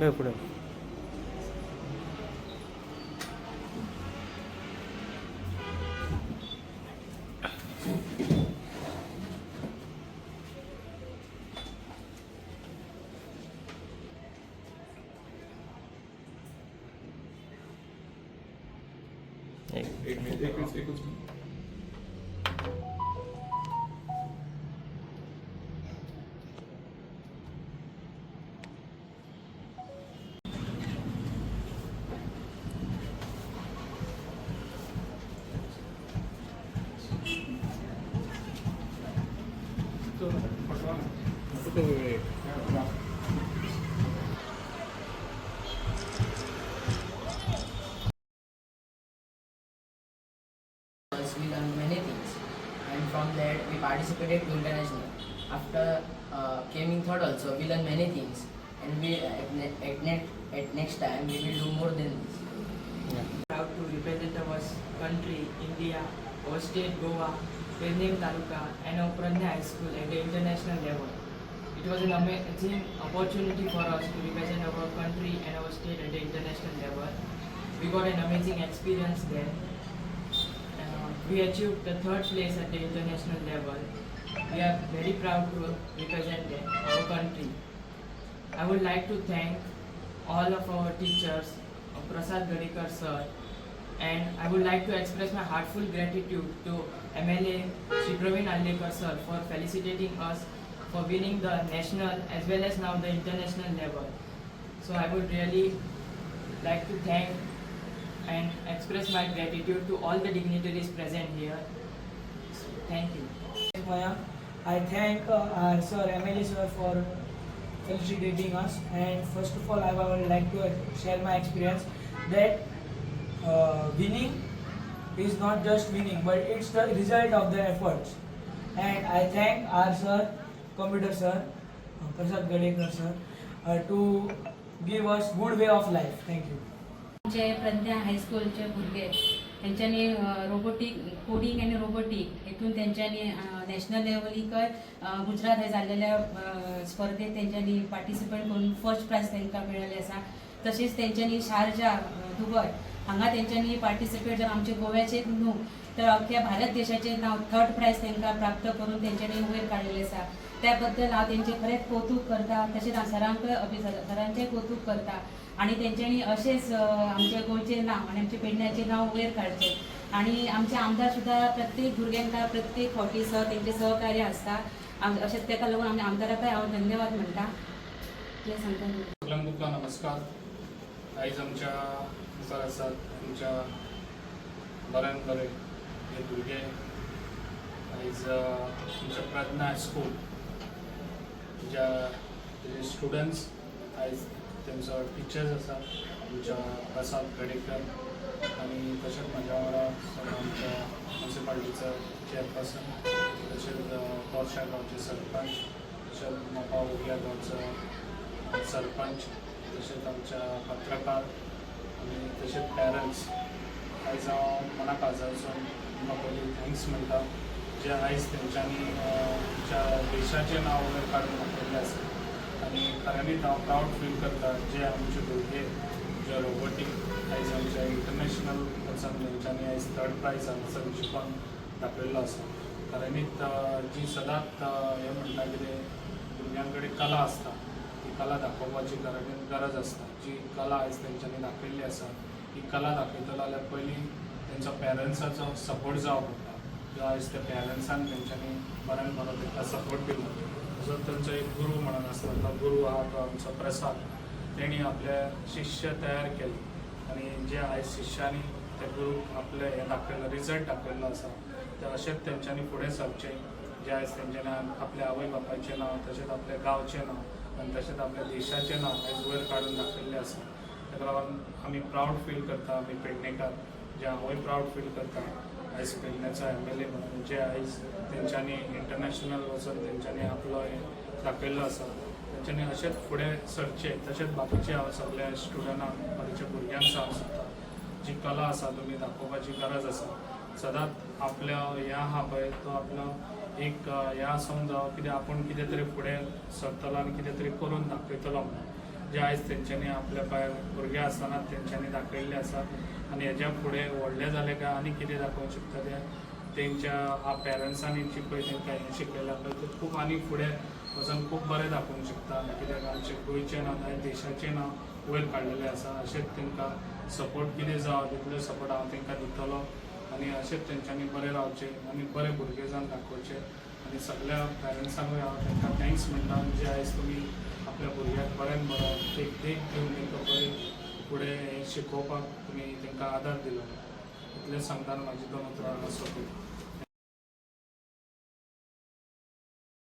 पुढे We learned many things, and from that we participated to international. After came in third also, we learned many things, and we at next time we will do more than this. Proud to represent our country, India, our state, Goa, Pernem Taluka, and our Pranya High School at the international level. It was an amazing opportunity for us to represent our country and our state at the international level. We got an amazing experience there. We achieved the third place at the international level. We are very proud to represent our country. I would like to thank all of our teachers, Prasad Gadekar sir, and I would like to express my heartfelt gratitude to MLA Shri Praveen Allekar sir for felicitating us for winning the national as well as now the international level. So I would really like to thank and express my gratitude to all the dignitaries present here. Thank you. I thank our sir, MLA sir, for felicitating us. And first of all, I would like to share my experience that winning is not just winning, but it's the result of the efforts. And I thank our sir, computer sir, Prasad Gadekar sir, to give us good way of life. Thank you. जे प्रज्ञा हायस्कूलचे भुरगे त्यांच्यानी robotic coding आणि robotic हेतून त्यांच्यानी national लेवलीकर Gujarat हे जाल्लेल्या स्पर्धेत त्यांच्यानी participate करून first price तांकां मेळ्ळेले आसा. तशेंच त्यांच्यानी शारजा दुबय हांगा त्यांच्यानी पार्टिसिपेट जावन आमचे गोव्याचे न्हू तर अख्ख्या भारत देशाचे नाव थर्ड प्राइज तांकां प्राप्त करून त्यांच्यानी वयर काडलेले आसा. त्याबद्दल हांव तेंचे खरेंच कौतुक करता. तशेंच हांव सरांचें कौतुक करता आणि त्यांच्यानी असेच आमच्या गोंयचें नांव आणि आमच्या पेडण्याचें नांव वयर काडचें आणि आमचे आमदार सुद्दां प्रत्येक भुरग्यांक प्रत्येक फावटी तेंचें सहकार्य आसता. अशेंच ताका लागून आमच्या आमदाराकाय हांव धन्यवाद म्हणटा. जे सांगता सगळ्यांक तुमकां नमस्कार. आयज आमच्या मुखार आसात आमच्या बऱ्यान बरे हे भुरगे. आयज आमच्या प्रज्ञा हायस्कूल ज्या स्टुडंट्स आयज तेंचो टिचर्स आसा आमच्या प्रसाद गडेकर आनी तशेंच म्हाज्या वांगडा आमच्या म्युनिसिपालिटीचो चेअरपर्सन तशेंच तोरशा गांवचे सरपंच तशेंच मोपा उगया गांवचो सरपंच तशेंच आमच्या पत्रकार आनी तशेंच पॅरंट्स. आयज हांव मनाक आजरसून तुमकां पयलीं थँक्स म्हणटा जे आयज तेंच्यांनी आमच्या देशाचें नांव वयर काडून दाखयल्लें आसा. आनी खऱ्यांनीच हांव प्रावड फील करता जे आमचे भुरगे जे रोबोटीक आयज आमच्या इंटरनॅशनल वचून तेंच्यांनी आयज थर्ड प्राइज हांगासर जिखून दाखयल्लो आसा. खऱ्यांनीच जी सदांच हें म्हणटा कितें भुरग्यां कडेन कला आसता ती कला दाखोवपाची गरज आसता. जी कला आयज तेंच्यांनी दाखयल्ली आसा ही कला दाखयतलो जाल्यार पयलीं तेंचो पॅरंट्साचो सपोर्ट जावं पडटा. जो आयज त्या पॅरंट्सान तेंच्यांनी बऱ्यान बरो तेंकां सपोर्ट दिलो. तसोच तेंचो एक गुरू म्हणून आसता तो गुरू आहा तो आमचो प्रसाद. तेणी आपले शिष्य तयार केले आनी जे आयज शिश्यांनी ते गुरूक आपले हे दाखयलो रिजल्ट दाखयल्लो आसा ते अशेंच तेंच्यांनी फुडें सरचें. जे आयज तेंच्यांनी आपल्या आवय बापायचें नांव तशेंच आपल्या गांवचें नांव आनी तशेंच आपल्या देशाचें नांव आयज वयर काडून दाखयल्लें आसा. ताका लागून आमी प्रावड फील करता आमी पेडणेकार जे हांवूय प्रावड फील करता. आयज पेडण्याचो MLA म्हणून जे आयज तेंच्यांनी इंटरनॅशनल वचून तेंच्यांनी आपलो हे दाखयल्लो आसा. तेंच्यांनी अशेंच फुडें सरचे, तशेंच बाकीचे हांव सगळ्या स्टुडंटांक बाकीच्या भुरग्यांक सांगूंक सोदता, जी कला आसा तुमी दाखोवपाची गरज आसा. सदांच आपलो हें आहा पळय तो आपलो एक हें आसूंक जावो, कितें आपूण कितें तरी फुडें सरतलो आनी कितें तरी करून दाखयतलो म्हणून. जे आयज तेंच्यांनी आपल्या पांयार भुरगे आसतनाच तेंच्यांनी दाखयल्लें आसा. आनी हेज्या फुडें व्हडले जाले काय आनी कितें दाखोवंक शकता ते तेंच्या पेरंट्सांनी जी पळय तेंकां हें शिकयलां पळय तें खूब आनी फुडें वचून खूब बरें दाखोवंक शकता. कित्याक आमचें गोंयचें नांव आनी देशाचें नांव वयर काडलेलें आसा. अशेंच तेंकां सपोर्ट कितें जावं तितलो सपोर्ट हांव तेंकां दितलो आनी अशेंच तेंच्यांनी बरें रावचें आनी बरे भुरगे जावन दाखोवचे. आनी सगळ्या पेरंट्सांकूय हांव तेंकां थँक्स म्हणटा जे आयज तुमी आपल्या भुरग्याक बऱ्यान बरो देख दिवन तेंकां बरें फुडें शिकोवपाक तुमी तेंकां आदार दिलो. इतलें सांगताना म्हाजी 2 उतरां हांगा सोडटां.